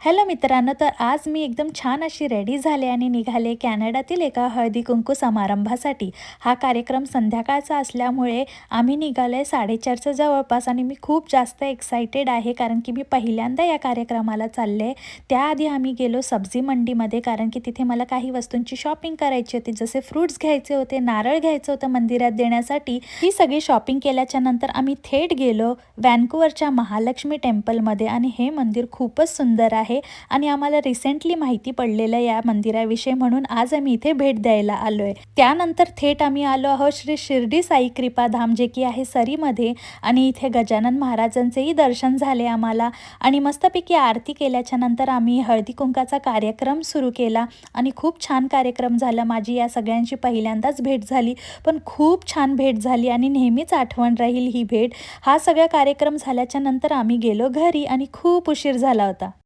Hello मित्रांनो, तर आज मी एकदम छान अशी रेडी झाले आणि निघाले कॅनडातील एका हळदी-कुंकू समारंभासाठी. हा कार्यक्रम संध्याकाळचा असल्यामुळे आम्ही निघालोय 4:30च्या जवळपास आणि मी खूप जास्त एक्साइटेड आहे, कारण की मी पहिल्यांदा या कार्यक्रमाला चालले. त्याआधी आम्ही गेलो सब्जी मंडीमध्ये, कारण की तिथे मला काही वस्तूंची शॉपिंग करायची होती. जसे फ्रुट्स घ्यायचे होते, नारळ घ्यायचं होतं मंदिरात देण्यासाठी. ही सगळी शॉपिंग केल्याच्या नंतर आम्ही थेट गेलो व्हॅन्कुव्हरच्या महालक्ष्मी टेम्पलमध्ये आणि हे मंदिर खूपच सुंदर आहे आणि आम्हाला रिसेंटली माहिती पडलेलं या मंदिराविषयी, म्हणून आज आम्ही इथे भेट द्यायला आलोय. त्यानंतर थेट आम्ही आलो आहोत श्री शिर्डी साई कृपाधाम, जे की आहे सरीमध्ये, आणि इथे गजानन महाराजांचेही दर्शन झाले आम्हाला आणि मस्तपैकी आरती केल्याच्या नंतर आम्ही हळदी कुंकाचा कार्यक्रम सुरू केला आणि खूप छान कार्यक्रम झाला. माझी या सगळ्यांची पहिल्यांदाच भेट झाली, पण खूप छान भेट झाली आणि नेहमीच आठवण राहील ही भेट. हा सगळा कार्यक्रम झाल्याच्या नंतर आम्ही गेलो घरी आणि खूप उशीर झाला होता.